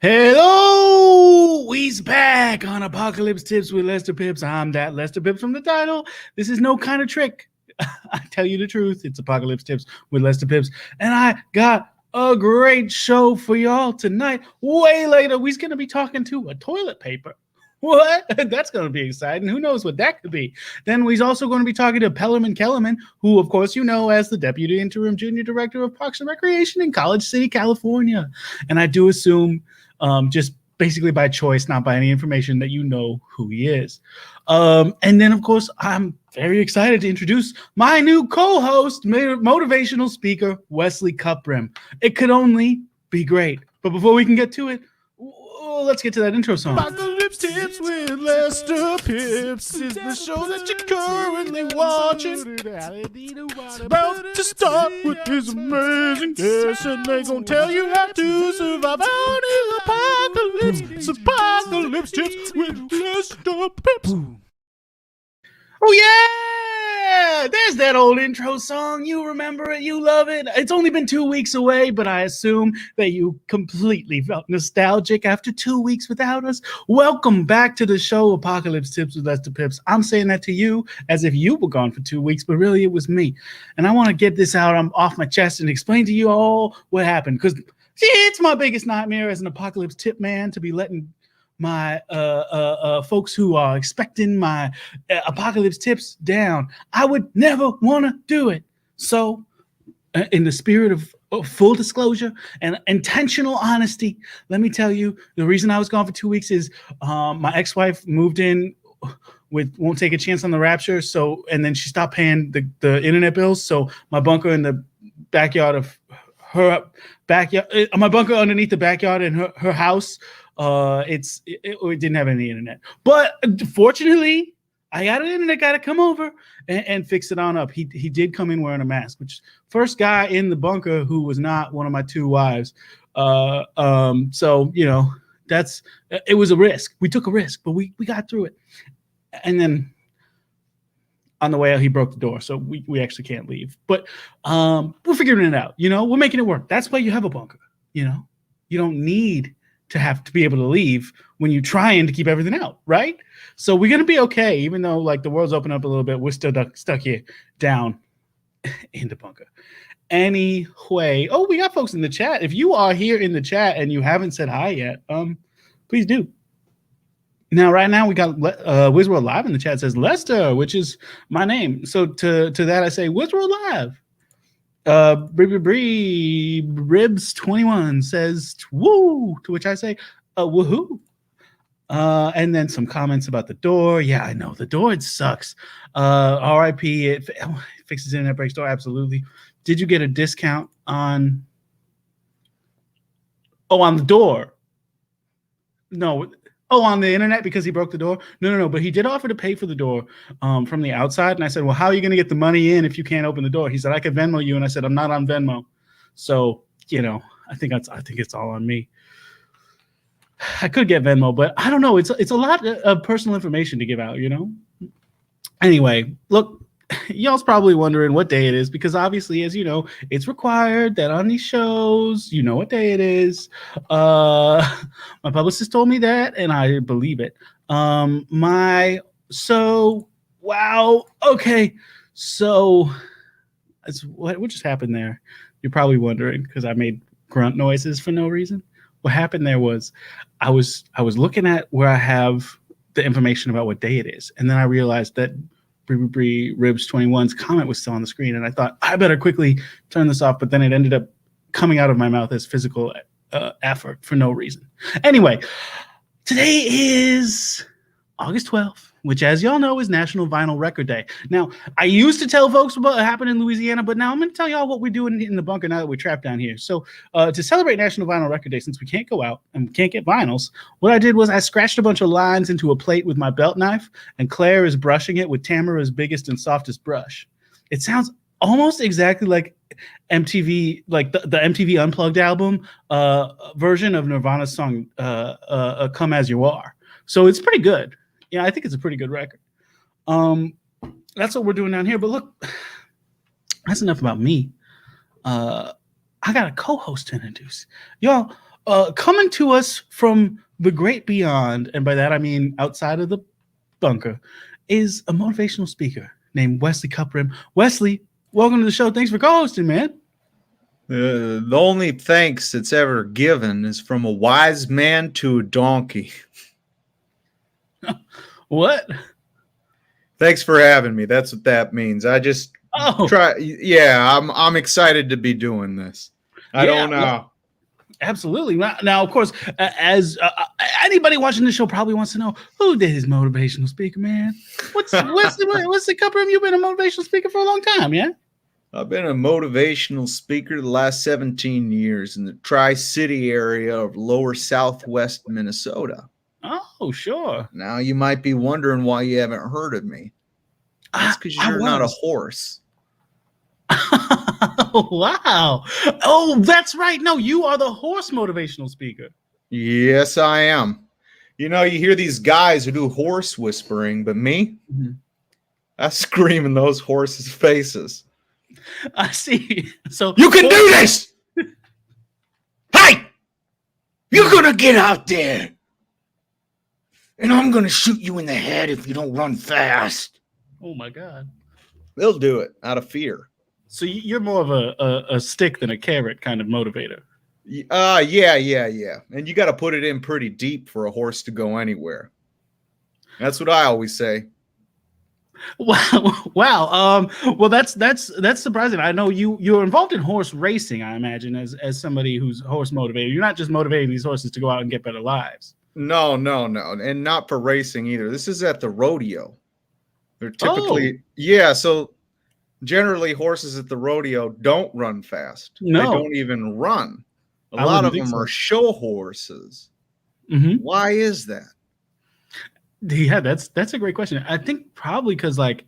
Hello, we's back on Apocalypse Tips with Lester Pipps. I'm that Lester Pipps from the title. This is no kind of trick. I tell you the truth. It's Apocalypse Tips with Lester Pipps, and I got a great show for y'all tonight. Way later, we're gonna be talking to a toilet paper. What? That's going to be exciting. Who knows what that could be? Then we're also going to be talking to Pellerman Kellerman, who, of course, you know as the Deputy Interim Junior Director of Parks and Recreation in College City, California. And I do assume, just basically by choice, not by any information, that you know who he is. And then, of course, I'm very excited to introduce my new co-host, motivational speaker, Wesley Cupbrim. It could only be great. But before we can get to it, let's get to that intro song. Apocalypse Tips with Lester Pipps is the show that you're currently watching. It's about to start with his amazing guests, and they're gonna tell you how to survive out in the apocalypse. It's Apocalypse Tips with Lester Pipps. Oh yeah, there's that old intro song. You remember it, you love it. It's only been 2 weeks away, but I assume that you completely felt nostalgic after 2 weeks without us. Welcome back to the show, Apocalypse Tips with Lester Pipps. I'm saying that to you as if you were gone for 2 weeks, but really it was me. And I want to get this out off my chest and explain to you all what happened, because it's my biggest nightmare as an apocalypse tip man to be letting my folks who are expecting my apocalypse tips down. I would never want to do it. So in the spirit of full disclosure and intentional honesty, let me tell you, the reason I was gone for 2 weeks is my ex-wife moved in with won't take a chance on the rapture. So, and then she stopped paying the internet bills. So my bunker in the backyard of her backyard, my bunker underneath the backyard in her house, it didn't have any internet. But fortunately, I got an internet guy to come over and fix it on up. He did come in wearing a mask, which first guy in the bunker who was not one of my two wives. So you know, it was a risk. We took a risk, but we got through it. And then on the way out, he broke the door, so we actually can't leave. But we're figuring it out. You know, we're making it work. That's why you have a bunker. You know, you don't need to have to be able to leave when you're trying to keep everything out, right? So we're gonna be okay, even though like the world's opened up a little bit. We're still stuck here down in the bunker. Anyway, oh, we got folks in the chat. If you are here in the chat and you haven't said hi yet, please do. Now, right now, we got Wizworld Live in the chat. Says Lester, which is my name. So to that, I say Wizworld Live. Ribs21 says woo, to which I say woohoo. And then some comments about the door. Yeah, I know the door, it sucks. RIP, it fixes internet breaks door. Absolutely. Did you get a discount on the door? No. Oh, on the internet because he broke the door? No. But he did offer to pay for the door from the outside. And I said, well, how are you going to get the money in if you can't open the door? He said, I could Venmo you. And I said, I'm not on Venmo. So, you know, I think it's all on me. I could get Venmo, but I don't know. It's a lot of personal information to give out, you know? Anyway, look, y'all's probably wondering what day it is because obviously, as you know, it's required that on these shows, you know what day it is. My publicist told me that, and I believe it. Wow. Okay. So what just happened there? You're probably wondering because I made grunt noises for no reason. What happened there was I was looking at where I have the information about what day it is, and then I realized that Ribs 21's comment was still on the screen, and I thought I better quickly turn this off, but then it ended up coming out of my mouth as physical effort for no reason. Anyway, today is August 12th, which, as y'all know, is National Vinyl Record Day. Now, I used to tell folks what happened in Louisiana, but now I'm going to tell y'all what we're doing in the bunker now that we're trapped down here. So to celebrate National Vinyl Record Day, since we can't go out and we can't get vinyls, what I did was I scratched a bunch of lines into a plate with my belt knife, and Claire is brushing it with Tamara's biggest and softest brush. It sounds almost exactly like MTV, like the MTV Unplugged album version of Nirvana's song Come As You Are. So it's pretty good. Yeah, I think it's a pretty good record. That's what we're doing down here. But look, that's enough about me. I got a co-host to introduce. Y'all, Coming to us from the great beyond, and by that I mean outside of the bunker, is a motivational speaker named Wesley Cuprim. Wesley, welcome to the show. Thanks for co-hosting, man. The only thanks that's ever given is from a wise man to a donkey. What? Thanks for having me. That's what that means. I just try. Yeah, I'm excited to be doing this. I don't know. Well, absolutely. Now, of course, as anybody watching the show probably wants to know, who did his motivational speaker, man? What's the Cuprim? You've been a motivational speaker for a long time, yeah? I've been a motivational speaker the last 17 years in the Tri-City area of lower southwest Minnesota. Oh, sure. Now you might be wondering why you haven't heard of me. That's because you're not a horse. Wow. Oh, that's right. No, you are the horse motivational speaker. Yes, I am. You know, you hear these guys who do horse whispering, but me, I scream in those horses' faces. I see. So you can do this. Hey, you're gonna get out there, and I'm gonna shoot you in the head if you don't run fast. Oh my God. They'll do it out of fear. So you're more of a stick than a carrot kind of motivator. Yeah. And you got to put it in pretty deep for a horse to go anywhere. That's what I always say. Wow. Well, that's surprising. I know you're involved in horse racing, I imagine, as somebody who's horse motivated. You're not just motivating these horses to go out and get better lives. No. And not for racing either. This is at the rodeo. They're typically, so generally horses at the rodeo don't run fast. No. They don't even run. A lot of them are show horses. Why is that? Yeah, that's a great question. I think probably because like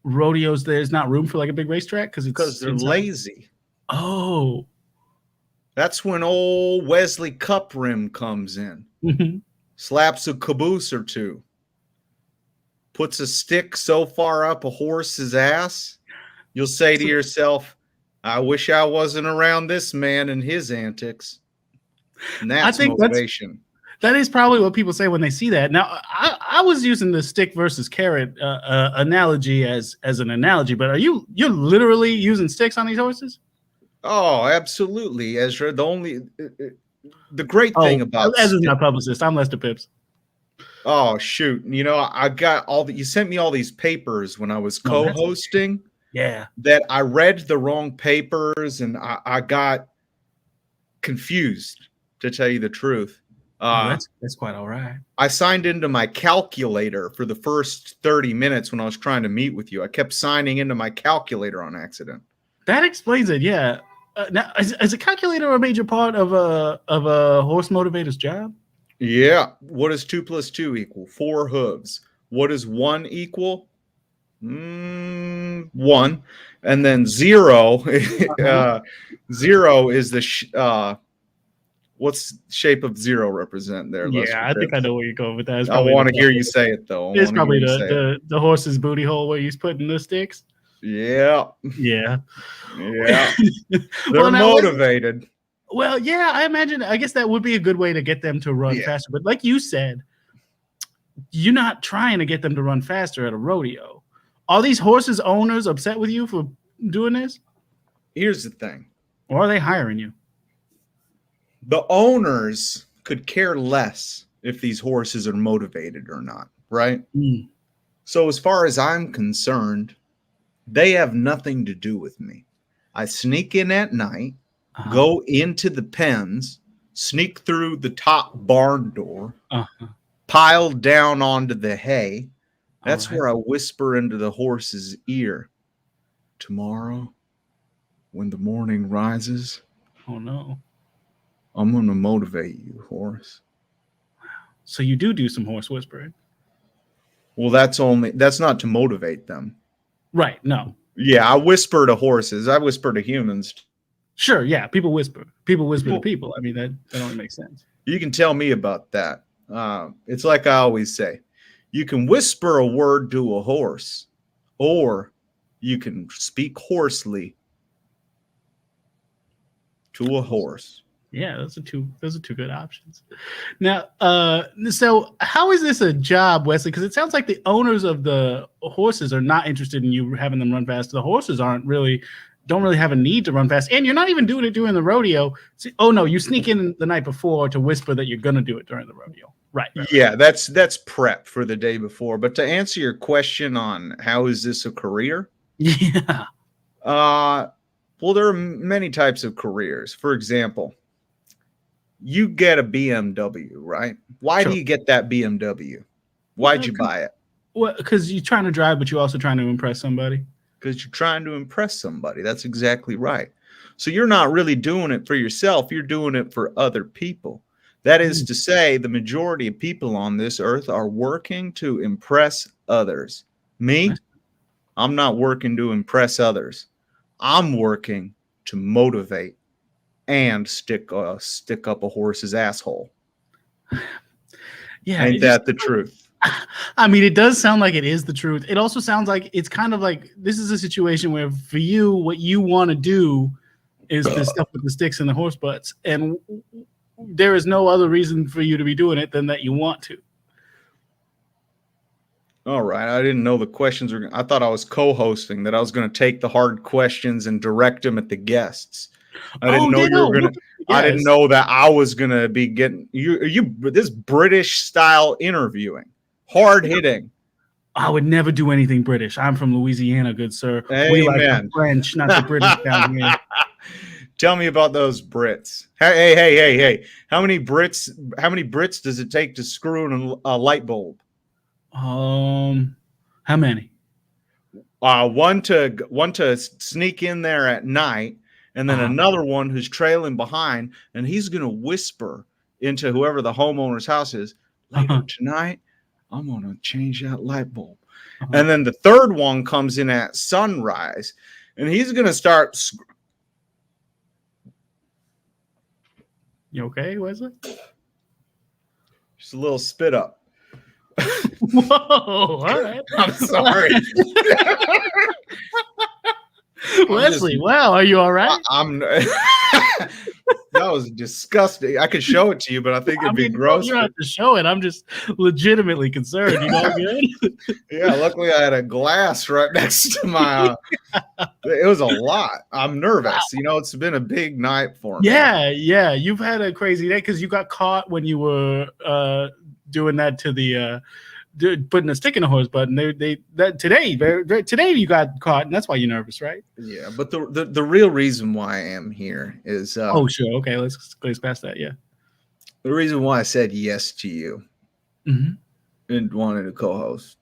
rodeos, there's not room for like a big racetrack because they're lazy. Oh, that's when old Wesley Cuprim comes in, slaps a caboose or two, puts a stick so far up a horse's ass, you'll say to yourself, I wish I wasn't around this man and his antics. And that's motivation. That is probably what people say when they see that. Now, I was using the stick versus carrot analogy as an analogy, but you're literally using sticks on these horses? Oh, absolutely, Ezra. The great thing about Ezra's my publicist. I'm Lester Pipps. Oh shoot! You know, I got you sent me all these papers when I was co-hosting. Yeah, that I read the wrong papers and I got confused, to tell you the truth. That's quite all right. I signed into my calculator for the first 30 minutes when I was trying to meet with you. I kept signing into my calculator on accident. That explains it. Yeah. Now, is a calculator a major part of a horse motivator's job? Yeah. What does 2 + 2 equal? 4 hooves. What does 1 equal? 1. And then 0. 0 is the what's shape of 0 represent there? Yeah, I think I know where you're going with that. I want to hear you say it though. It's probably the horse's booty hole where he's putting the sticks. Yeah. They're motivated. Well, yeah, I imagine. I guess that would be a good way to get them to run faster. But like you said, you're not trying to get them to run faster at a rodeo. Are these horses' owners upset with you for doing this? Here's the thing. Or are they hiring you? The owners could care less if these horses are motivated or not, right? So as far as I'm concerned, they have nothing to do with me. I sneak in at night, go into the pens, sneak through the top barn door, pile down onto the hay. That's where I whisper into the horse's ear. Tomorrow, when the morning rises, oh no, I'm going to motivate you, horse. So you do some horse whispering. Well, that's not to motivate them. Right, no. Yeah, I whisper to horses. I whisper to humans. Sure, yeah, people whisper. People whisper to people. I mean, that only makes sense. You can tell me about that. It's like I always say. You can whisper a word to a horse, or you can speak hoarsely to a horse. Yeah, those are two good options. Now, so how is this a job, Wesley? Because it sounds like the owners of the horses are not interested in you having them run fast. The horses don't really have a need to run fast, and you're not even doing it during the rodeo. Oh no, you sneak in the night before to whisper that you're gonna do it during the rodeo. Right. Yeah, that's prep for the day before. But to answer your question on how is this a career? Yeah. Well, there are many types of careers. For example, you get a BMW, right? Why do you get that BMW? Why'd you buy it? Well, because you're trying to drive, but you're also trying to impress somebody. Because you're trying to impress somebody. That's exactly right. So you're not really doing it for yourself. You're doing it for other people. That is to say, the majority of people on this earth are working to impress others. Me, I'm not working to impress others. I'm working to motivate and stick up a horse's asshole. Yeah, ain't that the truth? I mean, it does sound like it is the truth. It also sounds like it's kind of like this is a situation where for you, what you want to do is the stuff with the sticks and the horse butts, and there is no other reason for you to be doing it than that you want to. All right. I didn't know the questions were. I thought I was co-hosting, that I was going to take the hard questions and direct them at the guests. I didn't know you were going to. I didn't know that I was going to be getting you this British style interviewing, hard hitting. I would never do anything British. I'm from Louisiana, good sir. Amen. We like the French, not the British down here. Tell me about those Brits. Hey. How many Brits does it take to screw in a light bulb? How many? One to sneak in there at night, and then another one who's trailing behind, and he's gonna whisper into whoever the homeowner's house is, later tonight, I'm gonna change that light bulb. And then the third one comes in at sunrise, and he's gonna start. You okay, Wesley? Just a little spit up. Whoa! All right. I'm sorry. Wesley, wow, are you all right? That was disgusting. I could show it to you, but I think it'd be gross. You don't have to show it. I'm just legitimately concerned. You know, good? Yeah, luckily I had a glass right next to my. It was a lot. I'm nervous. Wow. You know, it's been a big night for me. Yeah. You've had a crazy day because you got caught when you were doing that to the. Putting a stick in a horse butt, and today you got caught, and that's why you're nervous, right? Yeah, but the real reason why I am here is oh sure, okay, let's pass that. Yeah, the reason why I said yes to you and wanted to co-host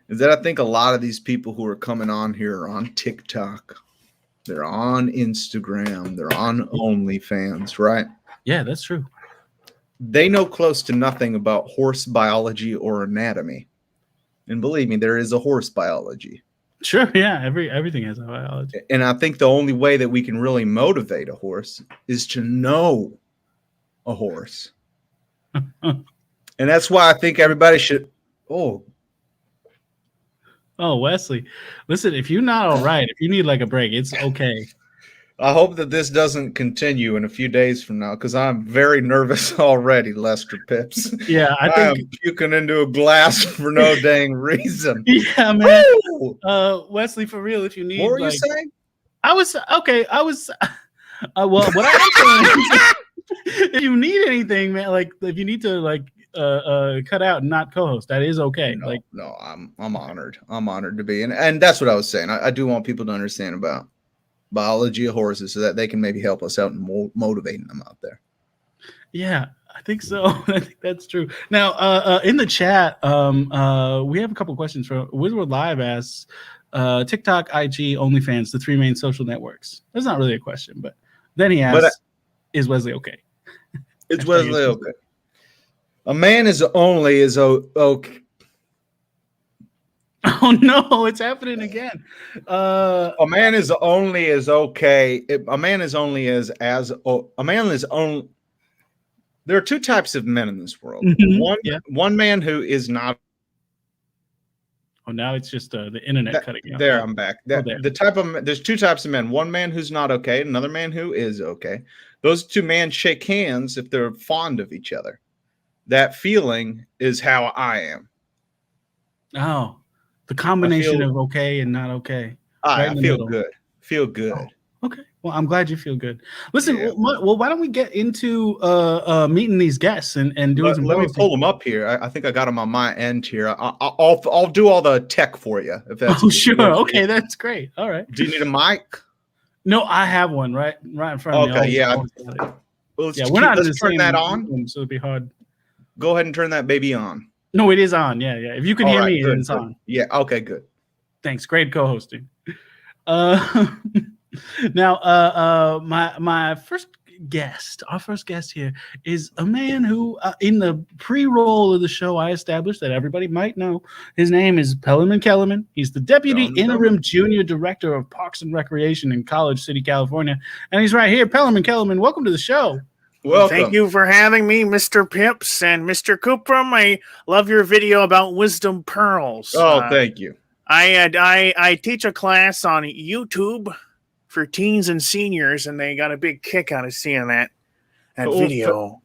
is that I think a lot of these people who are coming on here are on TikTok, they're on Instagram, they're on OnlyFans, right? Yeah, that's true. They know close to nothing about horse biology or anatomy. And believe me, there is a horse biology. Sure, yeah. Everything has a biology. And I think the only way that we can really motivate a horse is to know a horse. And that's why I think everybody should. Oh, Wesley, listen, if you're not all right, if you need like a break, it's okay. I hope that this doesn't continue in a few days from now, because I'm very nervous already, Lester Pipps. Yeah, I think I'm puking into a glass for no dang reason. Yeah, man. Wesley, for real, if you need. What were you saying? I was okay. Well, what I was saying, if you need anything, man, like if you need to like cut out and not co-host, that is okay. No, I'm honored. I'm honored to be, and that's what I was saying. I do want people to understand about biology of horses so that they can maybe help us out in motivating them out there. Yeah, I think so. I think that's true. Now, in the chat, we have a couple questions from Wizard Live asks, TikTok, IG, OnlyFans, the three main social networks. That's not really a question, but then he asks, is Wesley okay? Is Wesley okay? A man is okay. Oh no, it's happening again. A man is only as okay. A man is only as a man is only. There are two types of men in this world. Mm-hmm. One man who is not. Oh, now it's just the internet cutting out. There, I'm back. The type of there's two types of men. One man who's not okay, another man who is okay. Those two men shake hands if they're fond of each other. That feeling is how I am. Oh, the combination feel- of okay and not okay. I in the feel middle. good. Feel good. Okay. Well, I'm glad you feel good. Listen, Yeah. well, why don't we get into meeting these guests and doing some Let me roasting? pull them up here. I think I got them on my end here. I'll do all the tech for you if that's. Oh, sure. Okay, that's great. All right. Do you need a mic? No, I have one right in front of me. Okay, yeah. Always got it. Well, We're not in the let's turn same that on. room, so it'd be hard. Go ahead and turn that baby on. No, it is on. Yeah. If you can All hear right, me, good, it's good. on. Yeah. Okay. Good. Thanks. Great co-hosting. Now, my first guest, our first guest here, is a man who, in the pre-roll of the show, I established that everybody might know. His name is Pellerman Kellerman. He's the deputy interim junior director of Parks and Recreation in College City, California, and he's right here. Pellerman Kellerman, welcome to the show. Welcome. Thank you for having me, Mr. Pipps and Mr. Coopram. I love your video about wisdom pearls. Oh, thank you. I teach a class on YouTube for teens and seniors, and they got a big kick out of seeing that video.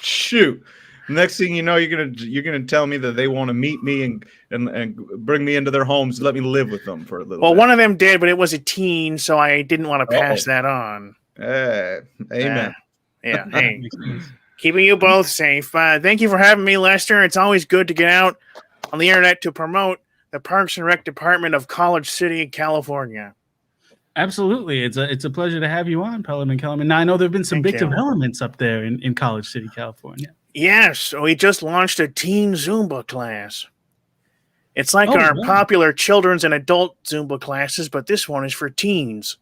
Shoot. Next thing you know, you're gonna tell me that they want to meet me and bring me into their homes, let me live with them for a little. Well, bit. one of them did, but it was a teen, so I didn't want to pass that on. Amen. Yeah. Hey, keeping you both safe. Thank you for having me, Lester. It's always good to get out on the internet to promote the Parks and Rec Department of College City, California. Absolutely. It's a pleasure to have you on, Pellerman Kellerman. Now, I know there have been some big developments up there in College City, California. Yes, we just launched a teen Zumba class. It's like our popular children's and adult Zumba classes, but this one is for teens.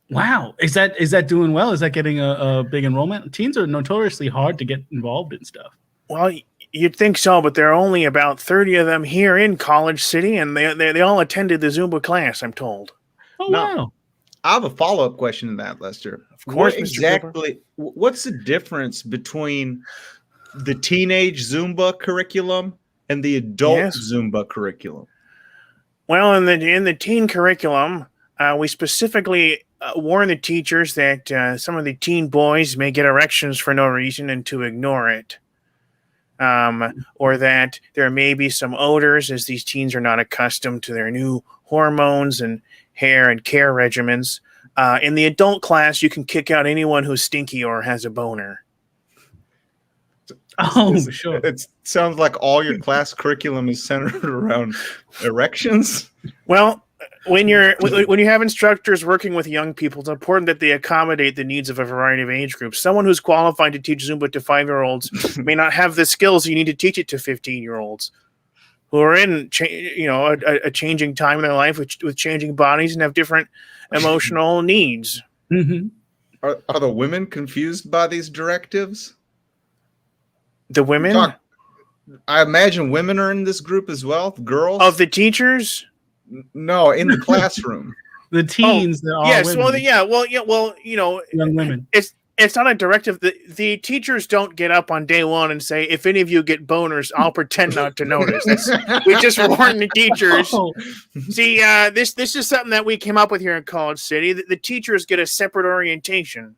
Wow. Is that doing well? Is that getting a big enrollment? Teens are notoriously hard to get involved in stuff. Well, you'd think so, but there are only about 30 of them here in College City, and they all attended the Zumba class, I'm told. Oh, wow. I have a follow-up question to that, Lester. Of course, what's the difference between the teenage Zumba curriculum and the adult Zumba curriculum? Well, in the teen curriculum, we specifically warn the teachers that some of the teen boys may get erections for no reason and to ignore it. Or that there may be some odors as these teens are not accustomed to their new hormones and hair and care regimens. In the adult class, you can kick out anyone who's stinky or has a boner. Oh, sure. It sounds like all your class curriculum is centered around erections. Well, when you have instructors working with young people, it's important that they accommodate the needs of a variety of age groups. Someone who's qualified to teach Zumba to 5-year-olds may not have the skills you need to teach it to 15-year-olds who are in a changing time in their life with changing bodies and have different emotional needs. Mm-hmm. Are the women confused by these directives? The women? I imagine women are in this group as well. Girls of the teachers? No, in the classroom. The teens that are yes, women. Young women. It's not a directive. The teachers don't get up on day one and say, if any of you get boners, I'll pretend not to notice. We just warn the teachers. Oh. See, this is something that we came up with here in College City. The teachers get a separate orientation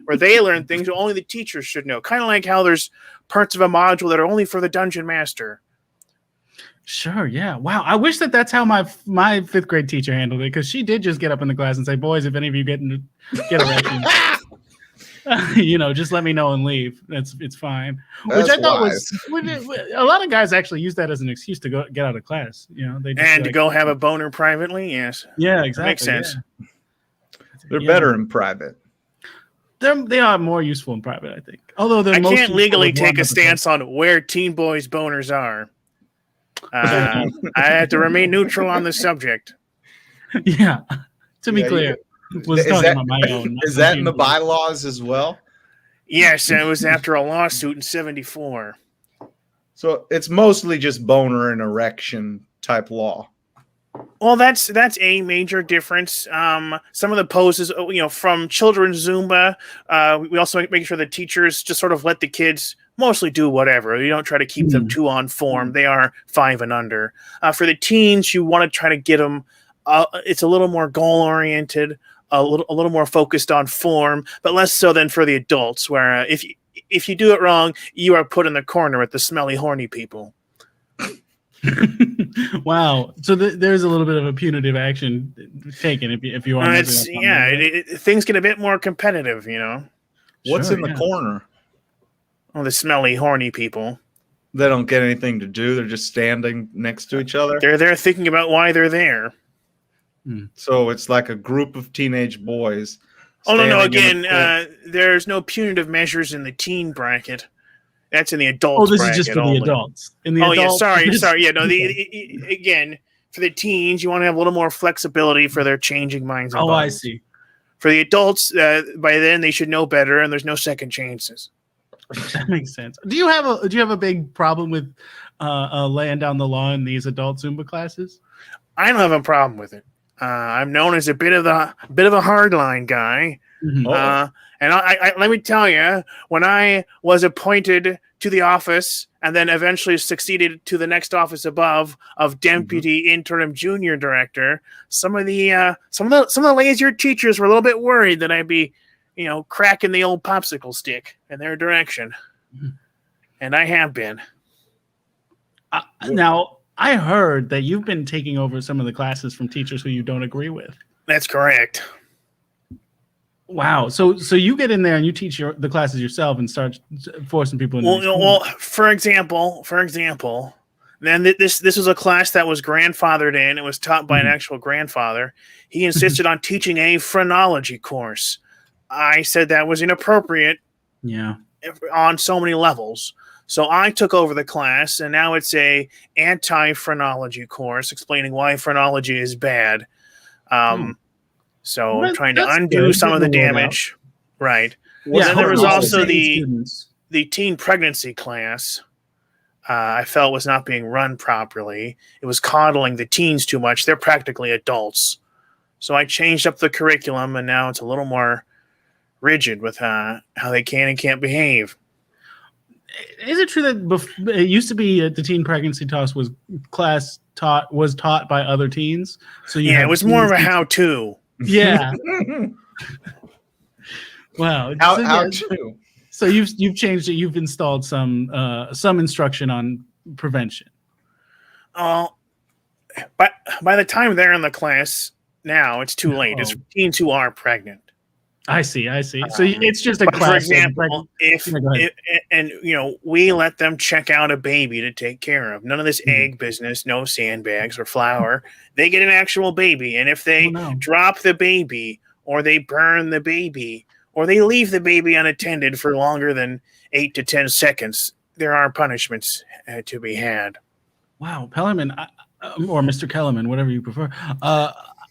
where they learn things only the teachers should know. Kind of like how there's parts of a module that are only for the dungeon master. Sure, yeah. Wow. I wish that's how my 5th grade teacher handled it, because she did just get up in the class and say, boys, if any of you get erections, just let me know and leave. It's fine. That's Which I thought wise. was a lot of guys actually use that as an excuse to go get out of class. They just to go have a boner privately. Yes. Yeah, exactly. Makes sense. Yeah. They're better in private. They are more useful in private, I think. Although I can't legally take a stance on where teen boys' boners are. I have to remain neutral on the subject. Yeah. To be clear, was talking about my own. Is that in the bylaws as well? Yes, it was after a lawsuit in '74. So it's mostly just boner and erection type law. Well, that's a major difference. Some of the poses, from children's Zumba, we also make sure the teachers just sort of let the kids mostly do whatever. You don't try to keep them too on form. They are 5 and under. For the teens, you want to try to get them. It's a little more goal oriented, a little more focused on form, but less so than for the adults, where if you do it wrong, you are put in the corner with the smelly, horny people. Wow. So there's a little bit of a punitive action taken if you want. Things get a bit more competitive, you know. What's Sure, in the corner? Oh, the smelly, horny people. They don't get anything to do. They're just standing next to each other. They're there thinking about why they're there. So it's like a group of teenage boys. Oh, no. Again, there's no punitive measures in the teen bracket. That's in the adults bracket. Oh, this is just for the adults. Sorry. Yeah, no. Again, for the teens, you want to have a little more flexibility for their changing minds. And I see. For the adults, by then they should know better, and there's no second chances. That makes sense. Do you have a big problem with laying down the law in these adult Zumba classes? I don't have a problem with it. I'm known as a bit of a hardline guy. Mm-hmm. And I let me tell you, when I was appointed to the office and then eventually succeeded to the next office above of deputy interim junior director, some of the lazier teachers were a little bit worried that I'd be, cracking the old popsicle stick in their direction. And I have been. Now, I heard that you've been taking over some of the classes from teachers who you don't agree with. That's correct. Wow. So you get in there and you teach the classes yourself and start forcing people into Well, for example, then this was a class that was grandfathered in. It was taught by an actual grandfather. He insisted on teaching a phrenology course. I said that was inappropriate. Yeah. On so many levels. So I took over the class, and now it's a anti-phrenology course explaining why phrenology is bad. So I'm trying to undo some of the damage. Right. Yeah, then there was also the teen pregnancy class. I felt was not being run properly. It was coddling the teens too much. They're practically adults. So I changed up the curriculum, and now it's a little more rigid with how they can and can't behave. Is it true that it used to be the teen pregnancy toss was taught by other teens? So it was more of a how-to. Yeah. Wow. How to? So you've changed it. You've installed some instruction on prevention. But by the time they're in the class now, it's too late. It's teens who are pregnant. I see. So it's just a class. For example, we let them check out a baby to take care of. None of this egg business, no sandbags or flour. They get an actual baby, and if they drop the baby, or they burn the baby, or they leave the baby unattended for longer than 8 to 10 seconds, there are punishments to be had. Wow, Pellerman, or Mr. Kellerman, whatever you prefer.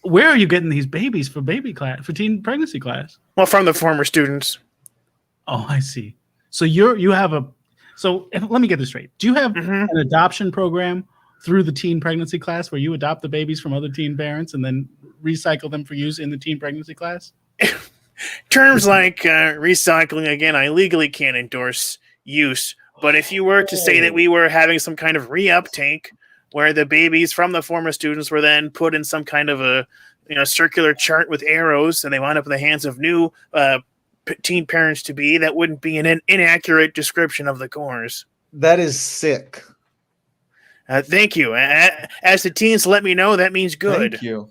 Where are you getting these babies for teen pregnancy class? Well, from the former students. Oh, I see. So let me get this straight. Do you have an adoption program through the teen pregnancy class where you adopt the babies from other teen parents and then recycle them for use in the teen pregnancy class? Terms like recycling, again, I legally can't endorse use. But if you were to say that we were having some kind of reuptake where the babies from the former students were then put in some kind of a circular chart with arrows, and they wound up in the hands of new teen parents to be, that wouldn't be an inaccurate description of the course. That is sick. Thank you. As the teens let me know, that means good. Thank you.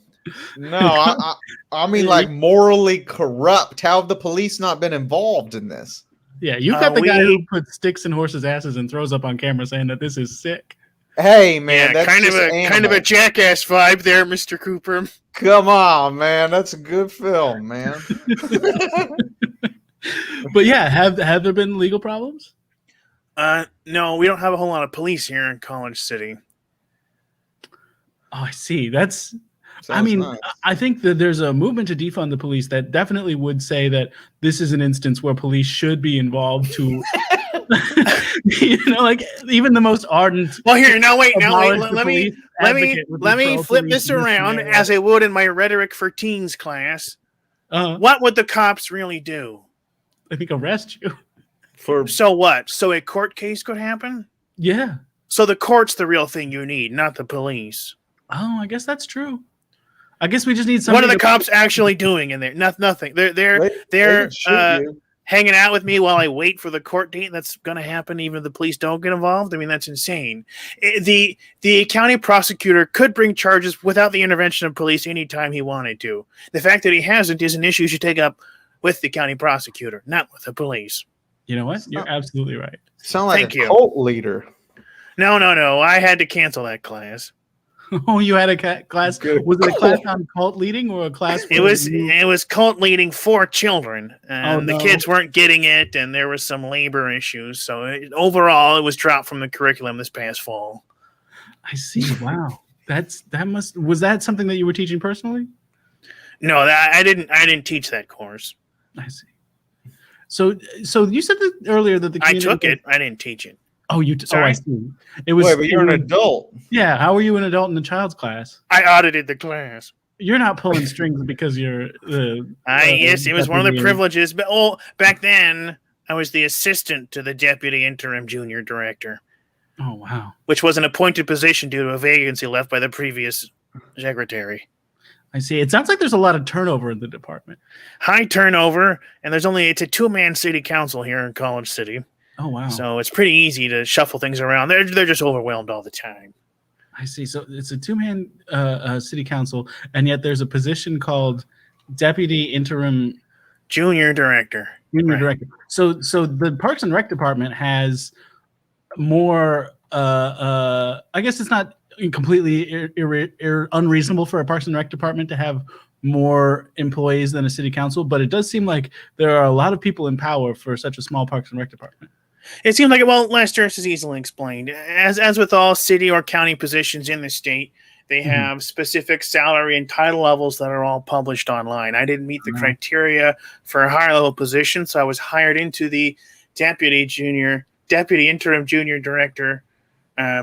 No, I mean like morally corrupt. How have the police not been involved in this? Yeah, you've got the guy who puts sticks in horses' asses and throws up on camera saying that this is sick. Hey man, that's kind of a jackass vibe there, Mr. Cooper. Come on, man, that's a good film, man. But yeah, have there been legal problems? No, we don't have a whole lot of police here in College City. Oh, I see. Nice. I think that there's a movement to defund the police that definitely would say that this is an instance where police should be involved to, like even the most ardent. Well, here, wait. Let me flip this around as I would in my rhetoric for teens class. What would the cops really do? I think arrest you. So what? So a court case could happen? Yeah. So the court's the real thing you need, not the police. Oh, I guess that's true. I guess we just need What somebody. are the cops actually doing in there? Nothing. They're They shoot you. hanging out with me while I wait for the court date. That's going to happen even if the police don't get involved. I mean, that's insane. The county prosecutor could bring charges without the intervention of police anytime he wanted to. The fact that he hasn't is an issue you should take up with the county prosecutor, not with the police. You know what? You're absolutely right. Sound like Thank a you. cult leader. No. I had to cancel that class. Oh, you had a class. Good. Was it a class on cult leading or a class? It was cult leading for children, and the kids weren't getting it, and there was some labor issues. So overall, it was dropped from the curriculum this past fall. I see. Wow, was that something that you were teaching personally? No, I didn't teach that course. I see. So you said that earlier that the I community took it. I didn't teach it. Oh, Sorry. I see. It was. Wait, but you're an adult. Yeah. How were you an adult in the child's class? I audited the class. You're not pulling strings because you're. Yes, it was one of the deputy. privileges. But back then I was the assistant to the deputy interim junior director, Oh wow. which was an appointed position due to a vacancy left by the previous secretary. I see. It sounds like there's a lot of turnover in the department. High turnover, and it's a 2-man city council here in College City. Oh wow. So it's pretty easy to shuffle things around. They're just overwhelmed all the time. I see. So it's a 2-man city council, and yet there's a position called deputy interim Junior director. director. So the Parks and Rec department has more. I guess it's not completely unreasonable for a Parks and Rec department to have more employees than a city council, but it does seem like there are a lot of people in power for such a small Parks and Rec department. It seems like last year is easily explained. As with all city or county positions in the state, they have specific salary and title levels that are all published online. I didn't meet the criteria for a higher level position, so I was hired into the deputy interim junior director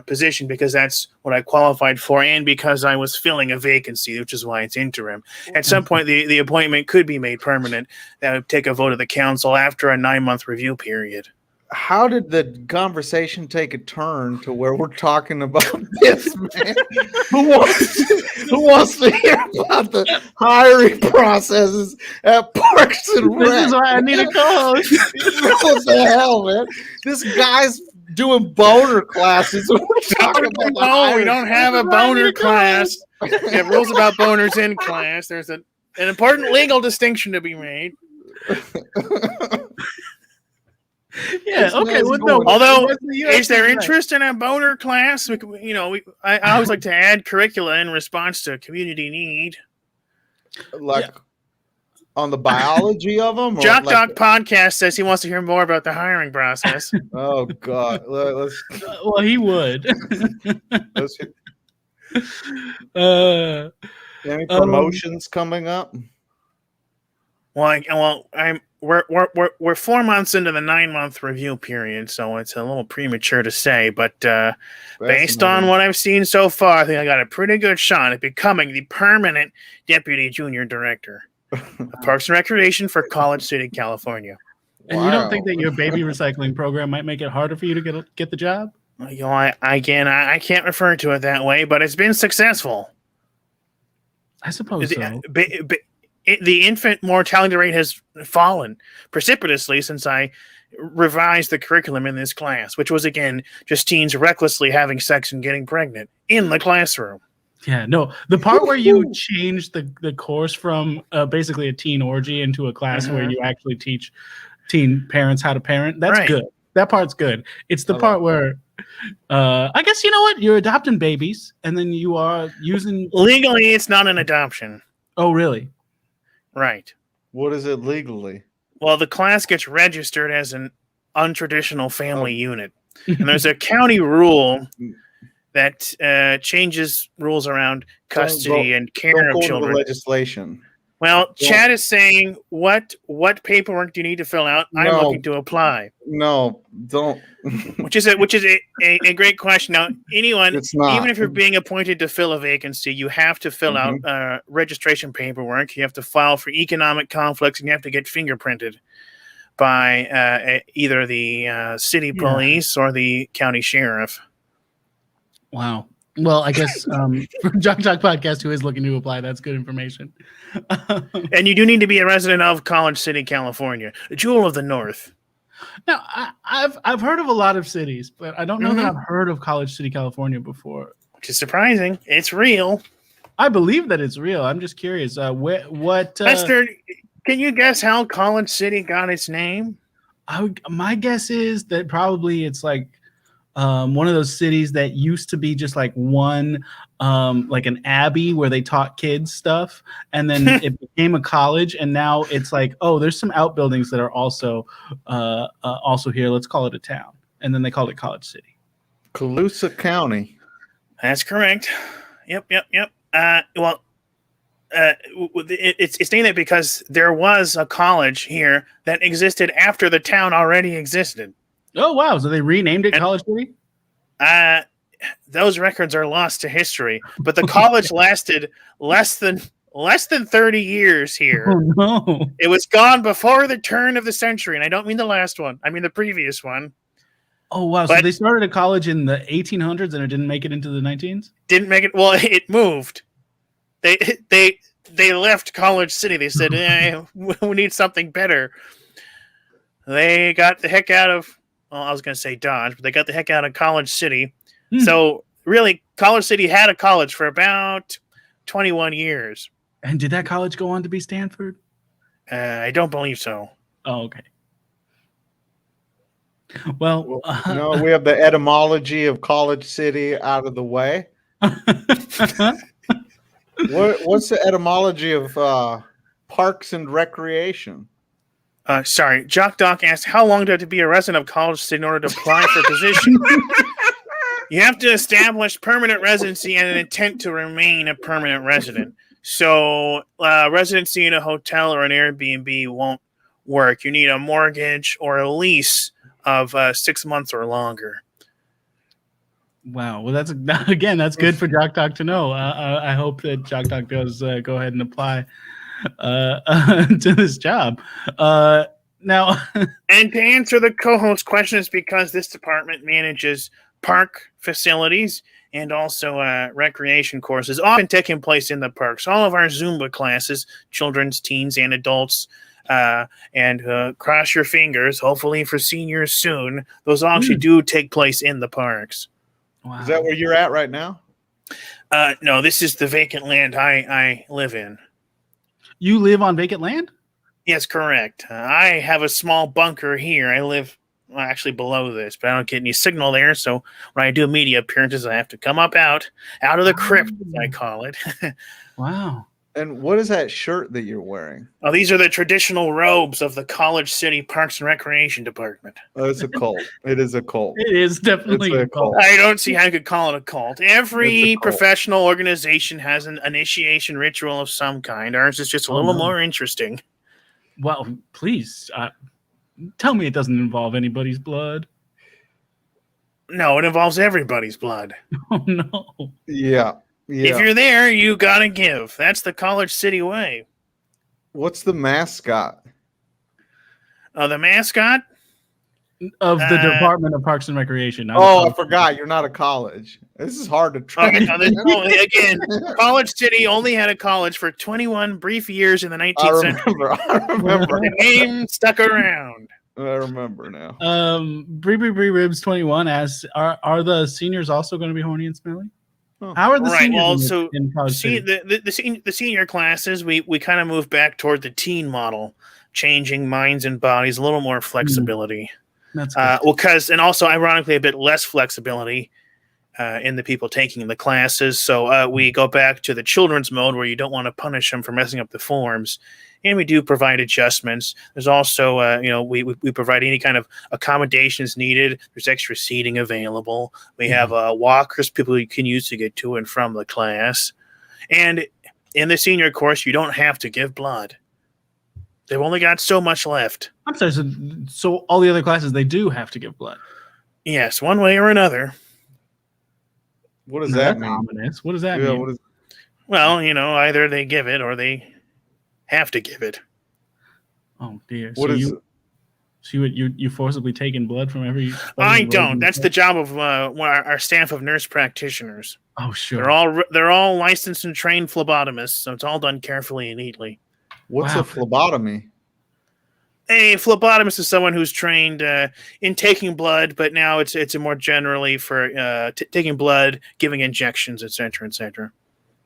position because that's what I qualified for, and because I was filling a vacancy, which is why it's interim. At some point, the appointment could be made permanent. That would take a vote of the council after a 9-month review period. How did the conversation take a turn to where we're talking about this, man? Who wants to hear about the hiring processes at Parks and Rec? This is why I need a co-host. What the hell, man? This guy's doing boner classes. We're talking about the No, we hiring. don't have a boner class. We have rules about boners in class. There's an important legal distinction to be made. Yeah. Okay. Well, no. Although, is there interest in a boner class? I always like to add curricula in response to community need. Like on the biology of them? Jock Doc Podcast says he wants to hear more about the hiring process. Oh, God. Let's Well, he would. any promotions coming up? We're 4 months into the 9-month review period, so it's a little premature to say. But based on what I've seen so far, I think I got a pretty good shot at becoming the permanent deputy junior director of Parks and Recreation for College City, California. And you don't think that your baby recycling program might make it harder for you to get the job? I can't refer to it that way, but it's been successful. I suppose so. The infant mortality rate has fallen precipitously since I revised the curriculum in this class, which was, again, just teens recklessly having sex and getting pregnant in the classroom. Yeah, no. The part where you changed the course from basically a teen orgy into a class where you actually teach teen parents how to parent, that's good. That part's good. It's the part where, I guess, you know what? You're adopting babies, and then you are using... Legally, it's not an adoption. Oh, really? Right. What is it legally? Well, the class gets registered as an untraditional family unit. And there's a county rule that changes rules around custody and care of children. Legislation. Well, Chad is saying, what paperwork do you need to fill out? I'm looking to apply. No, don't. which is a great question. Now, It's not. even if you're being appointed to fill a vacancy, you have to fill out registration paperwork. You have to file for economic conflicts, and you have to get fingerprinted by either the city police or the county sheriff. Wow. Well, I guess for Jock Talk Podcast, who is looking to apply, that's good information. And you do need to be a resident of College City, California, the jewel of the North. Now, I've heard of a lot of cities, but I don't know that I've heard of College City, California before. Which is surprising. It's real. I believe that it's real. I'm just curious. What? Lester, can you guess how College City got its name? My guess is that probably it's like one of those cities that used to be just like one, like an abbey where they taught kids stuff, and then it became a college, and now it's like, oh, there's some outbuildings that are also here. Let's call it a town, and then they called it College City. Colusa County. That's correct. Yep. It's named that because there was a college here that existed after the town already existed. Oh wow! So they renamed it College City. Those records are lost to history, but the college lasted less than 30 years here. Oh no! It was gone before the turn of the century, and I don't mean the last one. I mean the previous one. Oh wow! So they started a college in the 1800s, and it didn't make it into the 19s. Didn't make it. Well, it moved. They left College City. They said, we need something better. They got the heck out of. Well, I was going to say Dodge, but they got the heck out of College City. So really, College City had a college for about 21 years. And did that college go on to be Stanford? I don't believe so. Oh, okay. Well, no, we have the etymology of College City out of the way. What's the etymology of parks and recreation? Sorry, Jock Doc asked, how long do you have to be a resident of College City in order to apply for a position? You have to establish permanent residency and an intent to remain a permanent resident. So residency in a hotel or an Airbnb won't work. You need a mortgage or a lease of 6 months or longer. Wow. Well, that's good for Jock Talk to know. I hope that Jock Talk does go ahead and apply to this job. Now, and to answer the co-host question is because this department manages park facilities and also recreation courses, often taking place in the parks. All of our Zumba classes, children's, teens, and adults, and cross your fingers, hopefully for seniors soon, those actually do take place in the parks. Wow. Is that where you're at right now? No, this is the vacant land I live in. You live on vacant land? Yes, correct. I have a small bunker here. I live actually below this, but I don't get any signal there. So when I do media appearances, I have to come up out of the crypt, as I call it. Wow. And what is that shirt that you're wearing? Oh, these are the traditional robes of the College City Parks and Recreation Department. Oh, it's a cult. It is a cult. It is definitely a cult. I don't see how you could call it a cult. Every cult. professional organization has an initiation ritual of some kind. Ours is just a little more interesting. Well, please tell me it doesn't involve anybody's blood. No, it involves everybody's blood. Oh, no. Yeah. If you're there, you gotta give. That's the College City way. What's the mascot? The mascot? Of the Department of Parks and Recreation. I forgot. You're not a college. This is hard to track. Again, College City only had a college for 21 brief years in the 19th century. I remember. The name stuck around. I remember now. Bree Ribs 21 asks, are the seniors also going to be horny and smelly? How are the seniors in College City? The senior classes, we kind of moved back toward the teen model, changing minds and bodies, a little more flexibility. That's good. And also ironically a bit less flexibility in the people taking the classes. So we go back to the children's mode where you don't want to punish them for messing up the forms. And we do provide adjustments. There's also, we provide any kind of accommodations needed. There's extra seating available. We have walkers people you can use to get to and from the class. And in the senior course, you don't have to give blood. They've only got so much left. I'm sorry. So all the other classes, they do have to give blood. Yes, one way or another. What does that mean? Ominous. What does that mean? Well, either they give it or they have to give it. Oh dear. So you forcibly taking blood from every. I don't. That's the job of our staff of nurse practitioners. Oh, sure. They're all licensed and trained phlebotomists, so it's all done carefully and neatly. What's a phlebotomy? A phlebotomist is someone who's trained in taking blood, but now it's a more generally for taking blood, giving injections, etc., etc.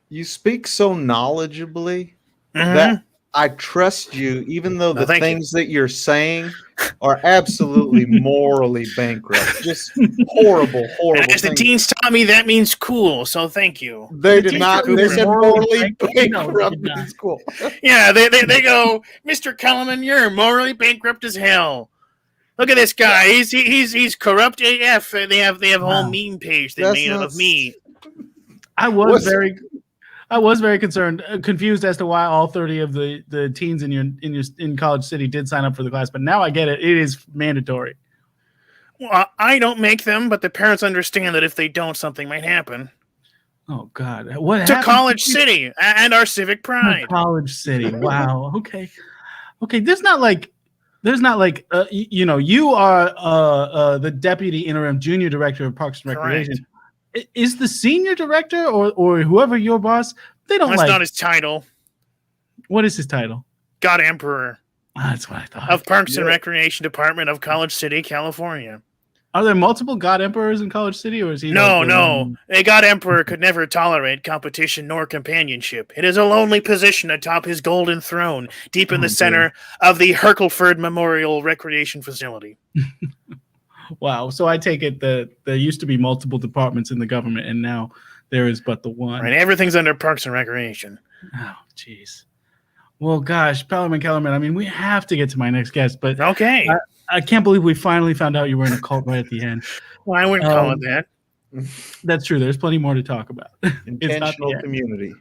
You speak so knowledgeably Mm-hmm. that I trust you, even though the things that you're saying are absolutely morally bankrupt. Just horrible And as the teens taught me, that means cool. So thank you. They did not. They said morally bankrupt means cool. Yeah, they go, Mr. Kellerman, you're morally bankrupt as hell. Look at this guy. He's corrupt AF. They have a whole meme page they made of me. I was very confused as to why all 30 of the teens in College City did sign up for the class, but now I get it. It is mandatory. Well, I don't make them, but the parents understand that if they don't, something might happen. Oh God! What to College City and our civic pride? College City. Wow. Okay. There's not like you are the deputy interim junior director of Parks and Recreation. Correct. Is the senior director or whoever your boss? They don't. That's not his title. What is his title? God Emperor. That's what I thought. Of Parks and Recreation Department of College City, California. Are there multiple God Emperors in College City, or is he? No. A God Emperor could never tolerate competition nor companionship. It is a lonely position atop his golden throne, deep in the center of the Herkleford Memorial Recreation Facility. Wow. So I take it that there used to be multiple departments in the government, and now there is but the one. Right. Everything's under Parks and Recreation. Oh, jeez. Well, gosh, Kellerman, I mean, we have to get to my next guest, but okay. I can't believe we finally found out you were in a cult right at the end. Well, I wouldn't call it that. That's true. There's plenty more to talk about. Intentional community.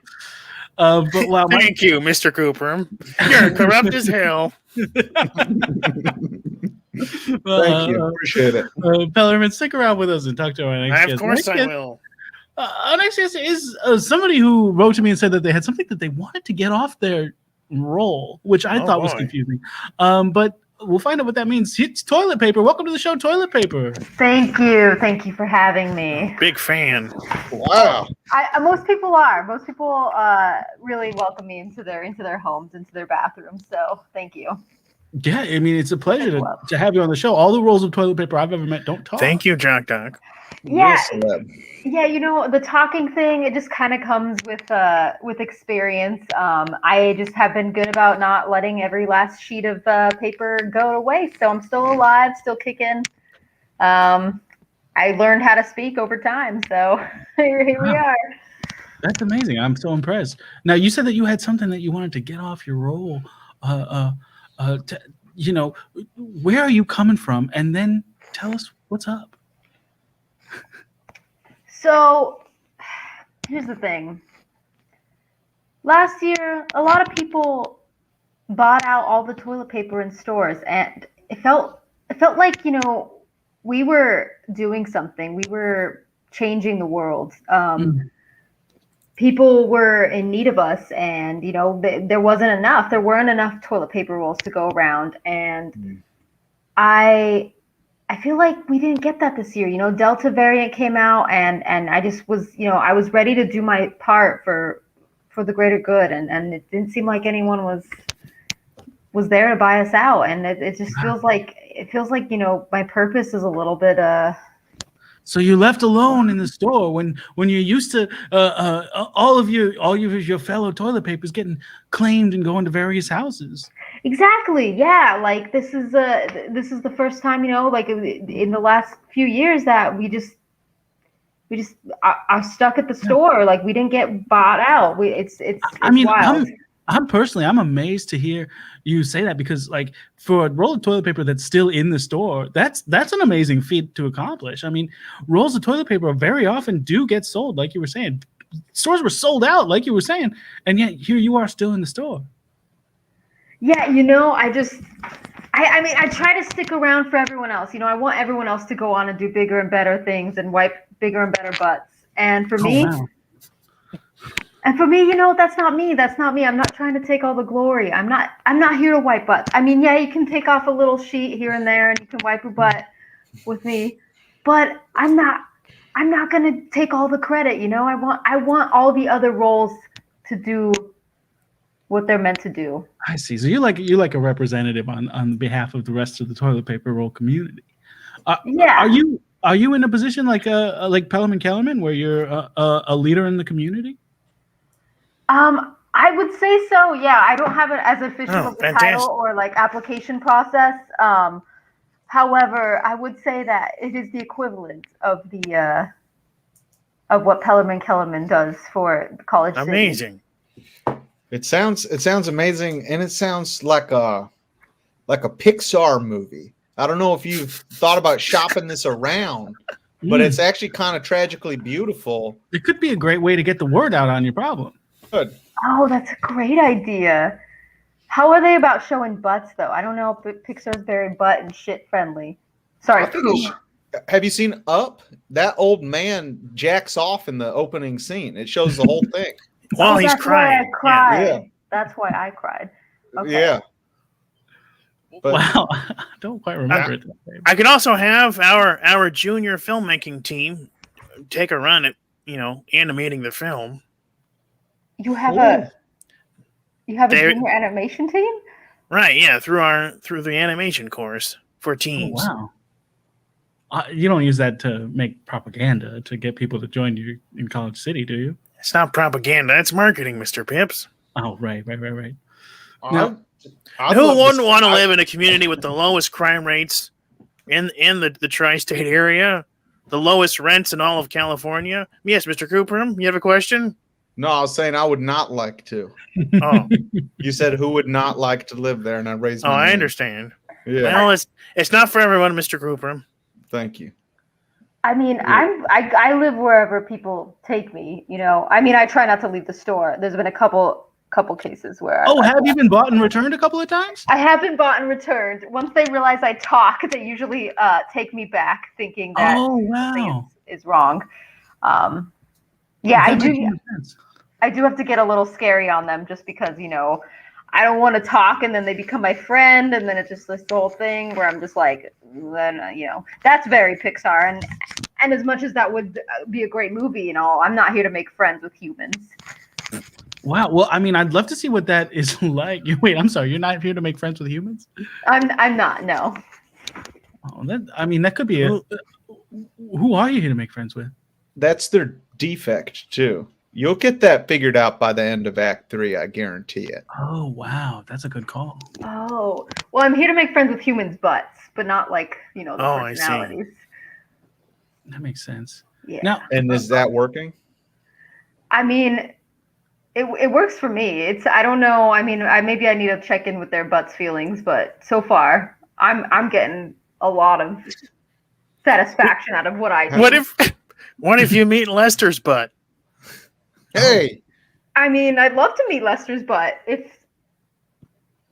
But wow, Thank you, Mr. Cooper. You're corrupt as hell. Thank you. Appreciate it. Pellerman, stick around with us and talk to our next guest. Of course I will. Our next guest is somebody who wrote to me and said that they had something that they wanted to get off their roll, which I thought was confusing. But we'll find out what that means. It's toilet paper. Welcome to the show, Toilet Paper. Thank you. Thank you for having me. Big fan. Wow. Most people are. Most people really welcome me into their homes, into their bathrooms. So thank you. Yeah, I mean, it's a pleasure to have you on the show. All the rolls of toilet paper I've ever met don't talk. Thank you, Jock Doc. Yeah. Yeah, the talking thing, it just kind of comes with experience. I just have been good about not letting every last sheet of paper go to waste. So I'm still alive, still kicking. I learned how to speak over time. So here we are. That's amazing. I'm so impressed. Now, you said that you had something that you wanted to get off your roll. Where are you coming from? And then tell us what's up. So here's the thing. Last year, a lot of people bought out all the toilet paper in stores, and it felt like, we were doing something. We were changing the world. People were in need of us, and there wasn't enough. There weren't enough toilet paper rolls to go around, and I feel like we didn't get that this year. Delta variant came out, and I just was, I was ready to do my part for the greater good, and it didn't seem like anyone was there to buy us out, and it just feels like my purpose is a little bit So you left alone in the store when you're used to all of your fellow toilet papers getting claimed and going to various houses. Exactly. Yeah. Like this is the first time, like in the last few years that we just are stuck at the store. Like we didn't get bought out. It's wild. I'm amazed to hear you say that, because like for a roll of toilet paper that's still in the store, that's an amazing feat to accomplish. I mean, rolls of toilet paper very often do get sold, like you were saying. Stores were sold out, like you were saying, and yet here you are still in the store. Yeah, I try to stick around for everyone else. I want everyone else to go on and do bigger and better things and wipe bigger and better butts. And for me, wow. And for me, that's not me. That's not me. I'm not trying to take all the glory. I'm not here to wipe butts. I mean, yeah, you can take off a little sheet here and there and you can wipe your butt with me, but I'm not gonna take all the credit, I want all the other roles to do what they're meant to do. I see. So you're like a representative on behalf of the rest of the toilet paper roll community. Yeah. Are you in a position like Pellerman Kellerman where you're a leader in the community? I would say so. Yeah, I don't have it as official of a title or like application process. However, I would say that it is the equivalent of the of what Pellerman Kellerman does for College City. Amazing. It sounds amazing, and it sounds like a Pixar movie. I don't know if you've thought about shopping this around, but it's actually kind of tragically beautiful. It could be a great way to get the word out on your problem. Good. Oh, that's a great idea. How are they about showing butts, though? I don't know if Pixar's very butt and shit friendly. Sorry. Have you seen Up? That old man jacks off in the opening scene. It shows the whole thing. While he's crying. Why I cried. Yeah. That's why I cried. Okay. Yeah. But, wow, I don't quite remember it. I could also have our junior filmmaking team take a run at animating the film. You have a junior animation team? Right, yeah, through the animation course for teens. Oh, wow. You don't use that to make propaganda to get people to join you in College City, do you? It's not propaganda, it's marketing, Mr. Pipps. Oh, right. Now, who wouldn't want to live in a community with the lowest crime rates in the tri-state area? The lowest rents in all of California? Yes, Mr. Cooper, you have a question? No, I was saying I would not like to. Oh. You said who would not like to live there, and I raised my I hand. understand. Yeah. Well, it's not for everyone, Mr. Cooper. Thank you. I mean, yeah. I live wherever people take me, I mean, I try not to leave the store. There's been a couple cases where have you been bought and returned a couple of times? I have been bought and returned. Once they realize I talk, they usually take me back thinking that something is wrong. Yeah, I do have to get a little scary on them just because, I don't want to talk and then they become my friend and then it's just this whole thing where I'm just like, then, that's very Pixar. And as much as that would be a great movie, I'm not here to make friends with humans. Wow. Well, I mean, I'd love to see what that is like. Wait, I'm sorry. You're not here to make friends with humans? I'm not. No. Oh, that could be who are you here to make friends with? That's their defect too. You'll get that figured out by the end of Act 3. I guarantee it. Oh, wow. That's a good call. Oh, well, I'm here to make friends with humans' butts, but not like, the personalities. I see. That makes sense. Yeah. Now, and is that working? I mean, it works for me. I don't know. I mean, maybe I need to check in with their butts feelings, but so far I'm getting a lot of satisfaction out of what I do. What if you meet Lester's butt? Hey. I mean, I'd love to meet Lester's butt. If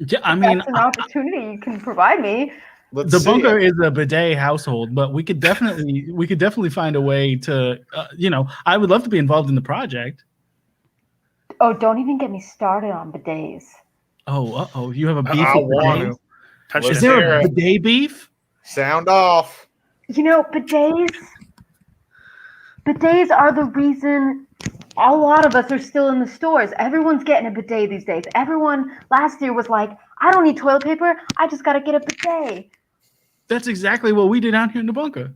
that's an opportunity you can provide me. The bunker is a bidet household, but we could definitely find a way to, I would love to be involved in the project. Oh, don't even get me started on bidets. Oh, you have a beef with bidets? Is there a bidet beef? Sound off. Bidets are the reason a lot of us are still in the stores. Everyone's getting a bidet these days. Everyone last year was like, I don't need toilet paper. I just got to get a bidet. That's exactly what we did out here in the bunker.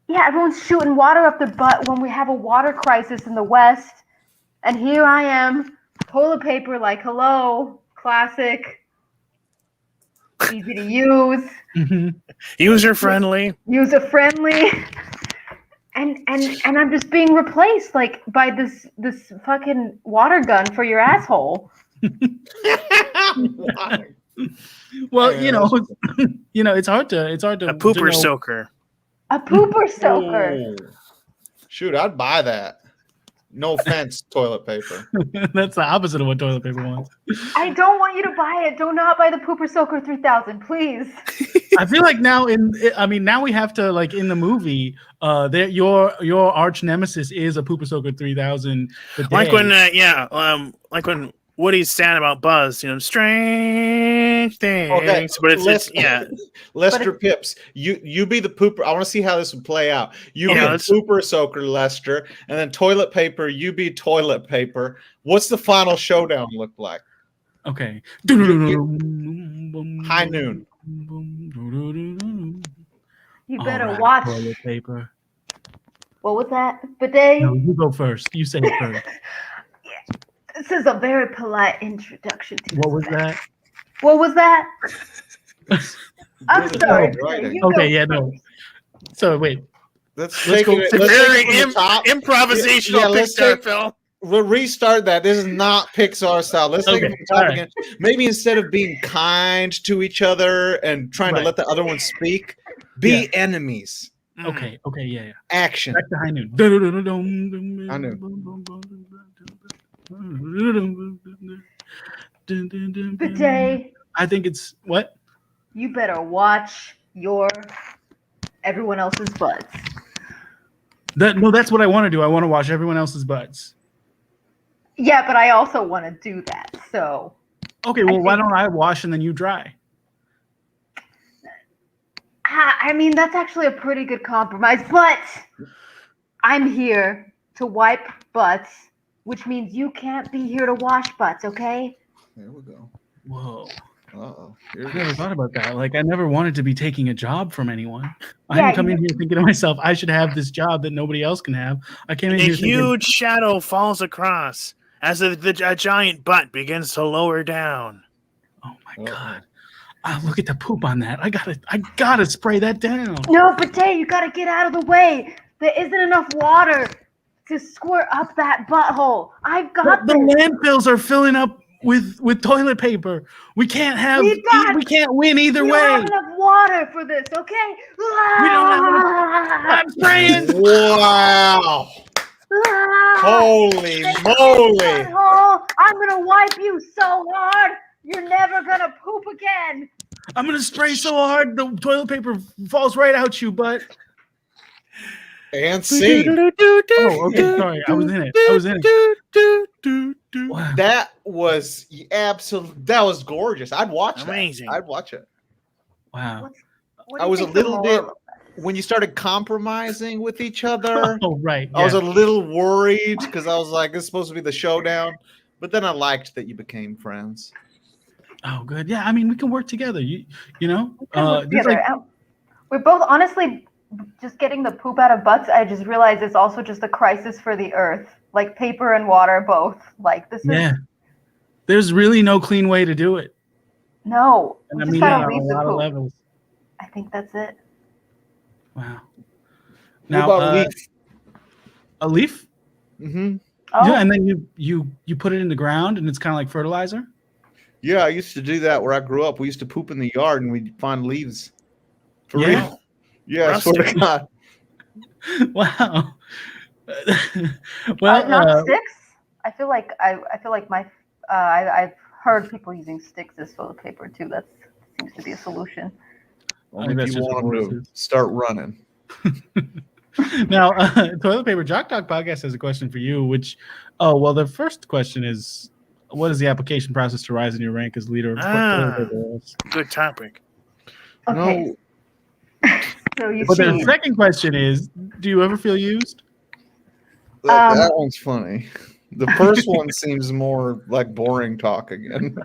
Yeah, everyone's shooting water up their butt when we have a water crisis in the West. And here I am, toilet paper, like, hello, classic, easy to use. Mm-hmm. User-friendly. And I'm just being replaced like by this fucking water gun for your asshole. Well, it's hard to a pooper soaker. A pooper soaker. Shoot, I'd buy that. No offense, toilet paper. That's the opposite of what toilet paper wants. I don't want you to buy it. Do not buy the Pooper Soaker 3000, please. I feel like now now we have to, like, in the movie, your arch nemesis is a Pooper Soaker 3000 bidet. Like when like when Woody's sad about Buzz, strange things. Okay, but it's Lester Pipps, you be the pooper. I want to see how this would play out. You be the pooper soaker, Lester, and then toilet paper. You be toilet paper. What's the final showdown look like? Okay. High noon. You better watch toilet paper. What was that? Bidet? No, you go first. You say it first. This is a very polite introduction to What was that? What was that? I'm sorry. Okay, yeah, no. So wait. Let's go. take it from the top. Improvisational Pixar film. We'll restart that. This is not Pixar style. Let's take it from the top again. Maybe instead of being kind to each other and trying to let the other one speak, be enemies. Okay, yeah. Action. Back to high noon. High noon. Bidet. I think it's what? You better watch everyone else's butts. That's what I want to do. I want to wash everyone else's butts. Yeah, but I also want to do that. So. Okay, well, why don't I wash and then you dry? I mean, that's actually a pretty good compromise, but I'm here to wipe butts, which means you can't be here to wash butts, okay? There we go. Whoa. Uh-oh. I never thought about that. Like, I never wanted to be taking a job from anyone. I didn't come in here thinking to myself, I should have this job that nobody else can have. I came in here thinking, a huge shadow falls across as a giant butt begins to lower down. Oh my God. Look at the poop on that. I gotta spray that down. No, Bidet, you gotta get out of the way. There isn't enough water to squirt up that butthole. I've got the landfills are filling up with toilet paper. We can't we can't win either way. We don't have enough water for this, okay? We don't have enough. I'm spraying. Wow. Holy moly. I'm gonna wipe you so hard, you're never gonna poop again. I'm gonna spray so hard the toilet paper falls right out you, but. And sing. Oh, okay. Sorry, I was in it. Wow. That was absolute. That was gorgeous. I'd watch Amazing. I'd watch it. Wow. I was a little bit when you started compromising with each other. Oh, right. I was a little worried because I was like, "This is supposed to be the showdown," but then I liked that you became friends. Oh, good. Yeah, I mean, we can work together. You know, we're both honestly. Just getting the poop out of butts, I just realized it's also just a crisis for the earth. Like paper and water both. Like this is. Yeah. There's really no clean way to do it. No. And I mean, on a lot of levels. I think that's it. Wow. Now, what about a leaf? A leaf? Mm-hmm. Oh. Yeah, and then you put it in the ground, and it's kind of like fertilizer. Yeah, I used to do that where I grew up. We used to poop in the yard, and we'd find leaves. For Yeah. real. Yeah, I swear to God. Wow. Well, not sticks. I feel like I've heard people using sticks as toilet paper too. That seems to be a solution. Only if you want them to start running. Now, Toilet Paper Jock Talk Podcast has a question for you. The first question is, what is the application process to rise in your rank as leader of good topic. Okay. No. So the second question is, do you ever feel used? That one's funny. The first one seems more like boring talk again.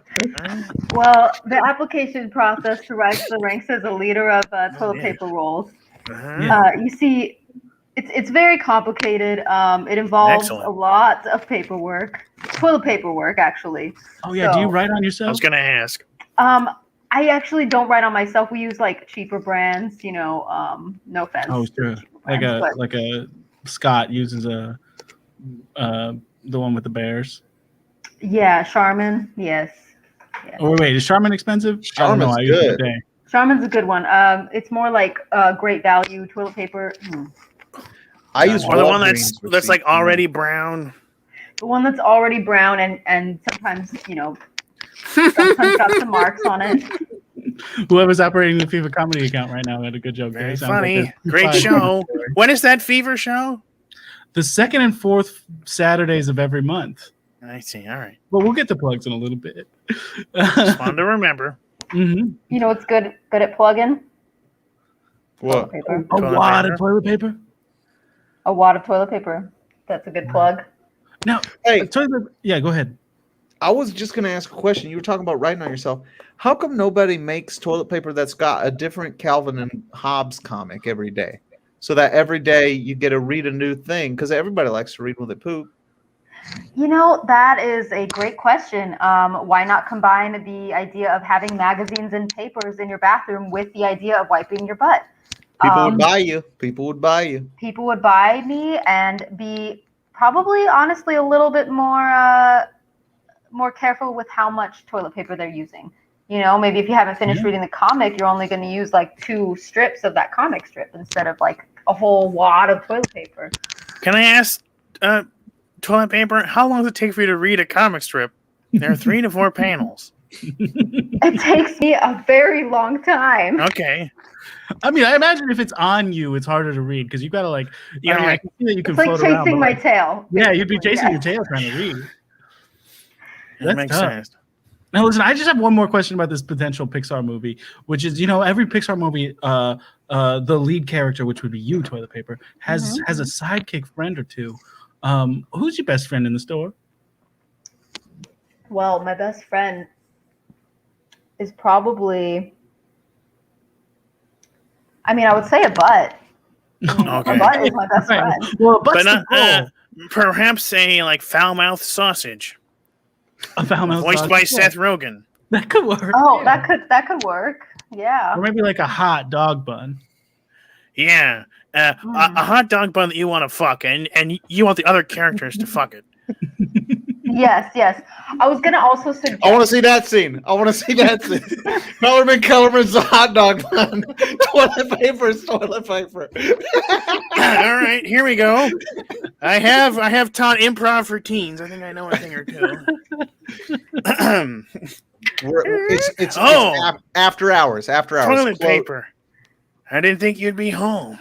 Well, the application process to rise to the ranks as a leader of toilet paper rolls. You see, it's very complicated. It involves a lot of paperwork, toilet paperwork, actually. Oh yeah, do you write on yourself? I was gonna ask. I actually don't write on myself. We use like cheaper brands, no offense. Oh, sure. Like a Scott uses the one with the bears. Yeah, Charmin. Yes. Yeah. Oh wait, is Charmin expensive? Charmin's good. Charmin's a good one. It's more like great value toilet paper. I use Or the one Walgreens that's like receipts. already brown. The one that's already brown and sometimes, sometimes got some marks on it. Whoever's operating the Fever comedy account right now had a good joke. Very there. Sounds funny. like a Great fun show. story. When is that Fever show? The second and fourth Saturdays of every month. I see. All right. But we'll get the plugs in a little bit. Just fun to remember. Mm-hmm. You know what's good at plugging? What? Toilet paper. A Toilet wad paper. of toilet paper. A wad of toilet paper. That's a good plug. Now, Hey, yeah, go ahead. I was just going to ask a question. You were talking about writing on yourself. How come nobody makes toilet paper that's got a different Calvin and Hobbes comic every day? So that every day you get to read a new thing, because everybody likes to read when they poop. That is a great question. Why not combine the idea of having magazines and papers in your bathroom with the idea of wiping your butt? People would buy you. People would buy you. People would buy me and be probably, honestly, a little bit more careful with how much toilet paper they're using. Maybe if you haven't finished reading the comic, you're only going to use like 2 strips of that comic strip instead of like a whole wad of toilet paper. Can I ask, toilet paper, how long does it take for you to read a comic strip? There are 3 to 4 panels. It takes me a very long time. Okay. I mean, I imagine if it's on you, it's harder to read because you got to like, I can see that you can It's like float around. chasing but, my tail. yeah, you'd be basically, chasing yeah. your tail trying to read. That That's makes tough. sense. Now, listen, I just have one more question about this potential Pixar movie, which is, every Pixar movie, the lead character, which would be you, Toilet Paper, has a sidekick friend or two. Who's your best friend in the store? Well, my best friend is probably, I would say a butt. Okay. A butt is my best friend. Well, But not, perhaps a like foul-mouthed sausage, a foul-mouthed voiced sausage. by Yeah, Seth Rogen. That could work. Oh, yeah. that could work. Yeah. Or maybe like a hot dog bun. Yeah. A hot dog bun that you want to fuck, and you want the other characters to fuck it. Yes. I was gonna also suggest. I want to see that scene. Kellerman's a hot dog bun. Toilet paper is toilet paper. All right, here we go. I have taught improv for teens. I think I know a thing or two. It's after hours. Toilet paper. I didn't think you'd be home.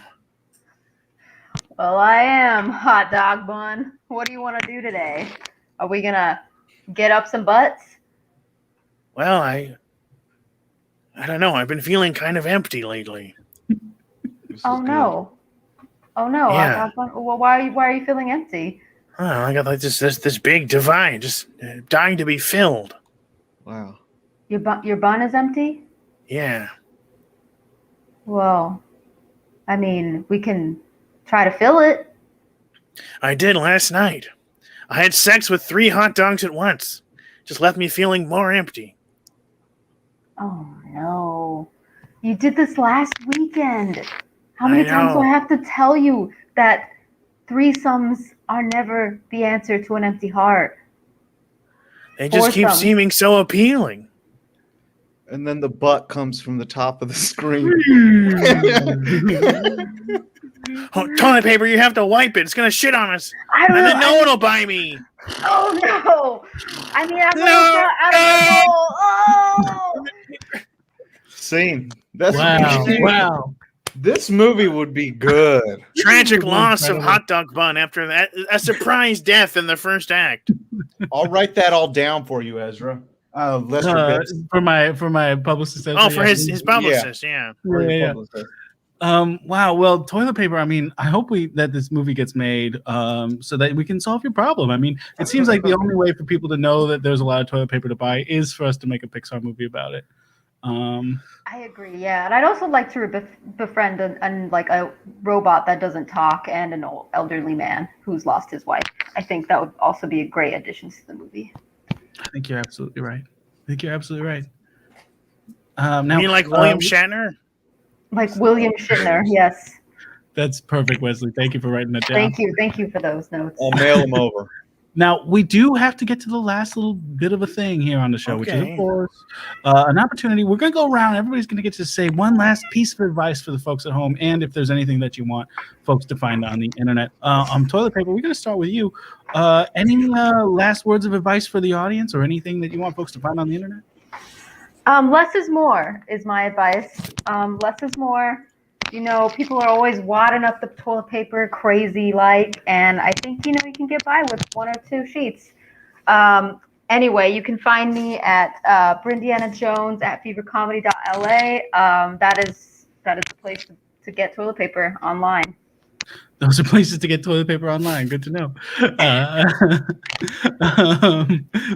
Well, I am hot dog bun. What do you want to do today? Are we gonna get up some butts? Well, I don't know. I've been feeling kind of empty lately. Oh no. Yeah. Hot dog bun. Well, why are you feeling empty? Oh, I got like this big divide, just dying to be filled. Wow. Your bun is empty? Yeah. Well, we can try to fill it. I did last night. I had sex with 3 hot dogs at once. Just left me feeling more empty. Oh no. You did this last weekend. How many times do I have to tell you that threesomes are never the answer to an empty heart? They just keep Foursome. seeming so appealing. And then the butt comes from the top of the screen. Oh, toilet paper, you have to wipe it. It's going to shit on us. I don't And know. then no one will buy me. Oh no! I don't know. Oh! Scene. That's Wow. This movie would be good. Tragic loss of hot dog bun after that. A surprise death in the first act. I'll write that all down for you, Ezra. Lester Pipps. For my publicist. Oh, for his publicist, yeah. Yeah. Wow. Well, toilet paper. I hope that this movie gets made so that we can solve your problem. It seems like the only way for people to know that there's a lot of toilet paper to buy is for us to make a Pixar movie about it. I agree. Yeah, and I'd also like to befriend like a robot that doesn't talk and an old elderly man who's lost his wife. I think that would also be a great addition to the movie. I think you're absolutely right. You mean like William Shatner? Like William Shatner, yes. That's perfect, Wesley. Thank you for writing that down. Thank you for those notes. I'll mail them over. Now, we do have to get to the last little bit of a thing here on the show, which is, of Okay. course, an opportunity. We're going to go around. Everybody's going to get to say one last piece of advice for the folks at home, and if there's anything that you want folks to find on the internet. Toilet paper, we're going to start with you. Any last words of advice for the audience or anything that you want folks to find on the internet? Less is more is my advice. Less is more. You know, people are always wadding up the toilet paper crazy like, and I think, you can get by with 1 or 2 sheets. Anyway, you can find me at Brindiana Jones at fevercomedy.la. That is the place to get toilet paper online. Those are places to get toilet paper online. Good to know.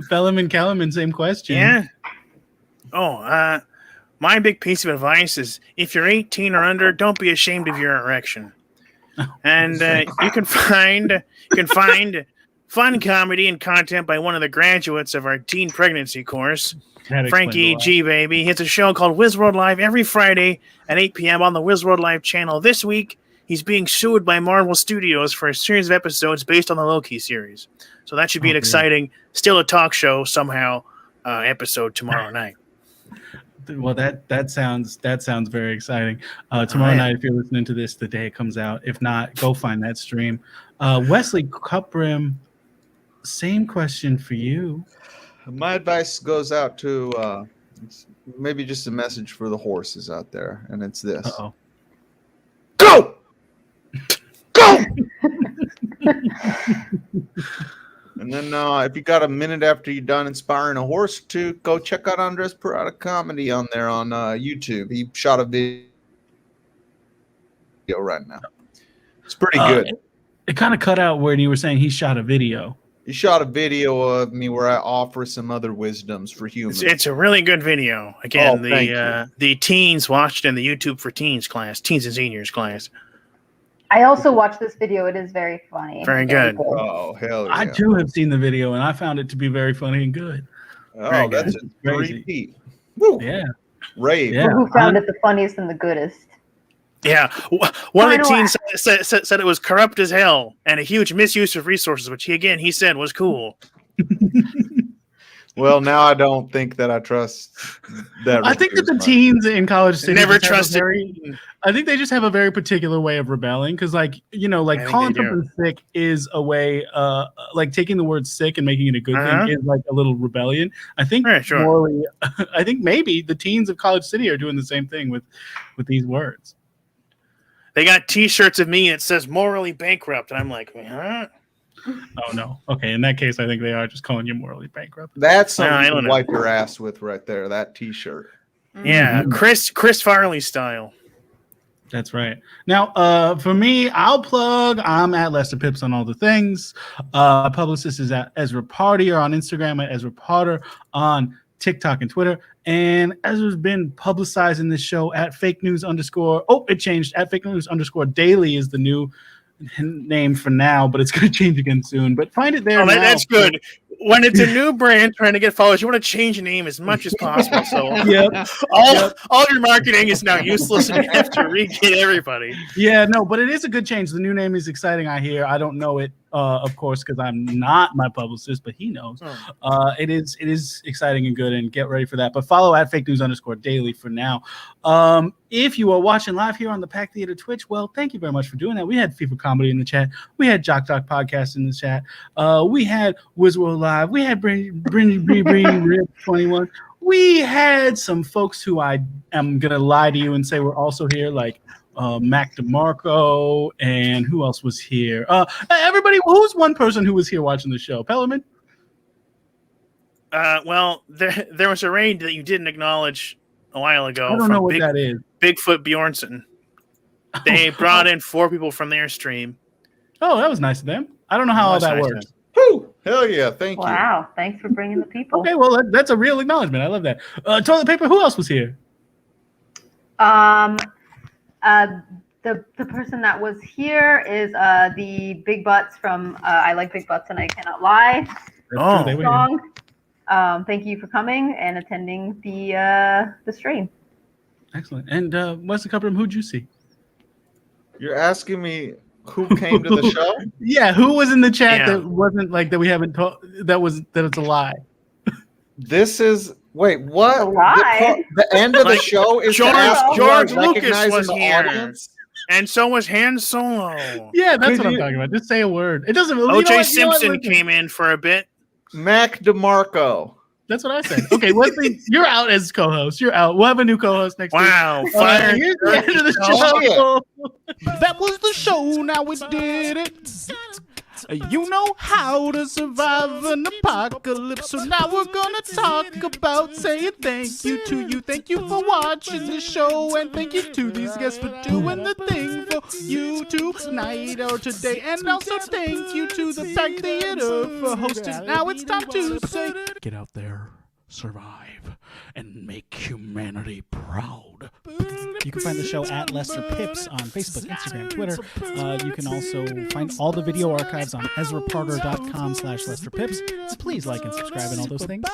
Pellerman, Kellerman, same question. Yeah. Oh, my big piece of advice is if you're 18 or under, don't be ashamed of your erection. And you can find fun comedy and content by one of the graduates of our teen pregnancy course, Frankie G. Baby. He has a show called Wiz World Live every Friday at 8 p.m. on the Wiz World Live channel. This week, he's being sued by Marvel Studios for a series of episodes based on the Loki series. So that should be an exciting, still a talk show somehow episode tomorrow night. Well, that sounds very exciting. Tomorrow night, if you're listening to this the day it comes out, if not, go find that stream. Wesley Cupbrim, same question for you. My advice goes out to maybe just a message for the horses out there, and it's this: Go! And then if you got a minute after you're done inspiring a horse to go check out Andres Parada comedy on there on YouTube. He shot a video right now. It's pretty good. It kind of cut out when you were saying he shot a video. He shot a video of me where I offer some other wisdoms for humans. It's a really good video. Again, the teens watched in the YouTube for Teens class, Teens and Seniors class. I also watched this video. It is very funny. Very good. Oh, hell yeah. I too have seen the video, and I found it to be very funny and good. Oh, that's a repeat. Yeah. Rave. Yeah. Who found it the funniest and the goodest? Yeah. One of the teens said it was corrupt as hell and a huge misuse of resources, which he said was cool. Well, now I don't think that I trust that. I think that the teens in College City never trusted. I think they just have a very particular way of rebelling because, calling something sick is a way, taking the word sick and making it a good thing is like a little rebellion. I think morally, I think maybe the teens of College City are doing the same thing with these words. They got T-shirts of me that says "morally bankrupt," and I'm like, huh? Oh no. Okay, in that case, I think they are just calling you morally bankrupt. That's something to wipe your ass with right there. That T-shirt. Yeah, Chris Farley style. That's right. Now, for me, I'll plug. I'm at Lester Pipps on all the things. Publicist is at Ezra Partier on Instagram, at Ezra Potter on TikTok and Twitter. And Ezra's been publicized in this show at fake news _ it changed. At fake news _ daily is the new name for now, but it's going to change again soon. But find it there. Oh, that's good. When it's a new brand trying to get followers, you want to change the name as much as possible. So all your marketing is now useless, and you have to re-get everybody. Yeah, no, but it is a good change. The new name is exciting. I hear. I don't know it, of course, because I'm not my publicist, but he knows. It is exciting and good, and get ready for that. But follow at fake news _ daily for now. If you are watching live here on the Pack Theater Twitch, well, thank you very much for doing that. We had FIFA Comedy in the chat. We had Jock Talk Podcast in the chat. We had Wizworld Live. We had Bring Rip 21. We had some folks who I am going to lie to you and say we're also here, like Mac DeMarco, and who else was here? Everybody, who's one person who was here watching the show? Pellerman? Well, there was a raid that you didn't acknowledge a while ago. I don't know what that is. Bigfoot Bjornsson. They brought in 4 people from their stream. Oh, that was nice of them. I don't know how all that works. Whew, hell yeah, thank you. Wow, thanks for bringing the people. Okay, well, that's a real acknowledgement. I love that. Toilet paper, who else was here? The person that was here is the Big Butts from I Like Big Butts and I Cannot Lie song. Thank you for coming and attending the stream. Excellent. And Wesley Cupbrim, who'd you see? You're asking me Who came to the show? Yeah, who was in the chat Yeah. that wasn't like that? We haven't told that it's a lie. This is what? A lie? The end of the Like, show is to George- ask who George I Lucas recognize was in the here. audience. And so was Han Solo. Yeah, that's Could what I'm you- talking about. Just say a word. It doesn't. O.J. Simpson came in for a bit. Mac DeMarco. That's what I said. Okay, Wesley, you're out as co-host. You're out. We'll have a new co-host next week. Wow, fire! Here's the end of the Oh, show. That was the show. Now we did it. You know how to survive an apocalypse. So now we're gonna talk about saying thank you to you. Thank you for watching the show, and thank you to these guests for doing the thing for you tonight or today. And also thank you to the Pack Theater for hosting. Now it's time to say, get out there, survive, and make humanity proud. You can find the show at Lester Pipps on Facebook, Instagram, Twitter. You can also find all the video archives on EzraParter.com/LesterPipps. Please like and subscribe and all those things.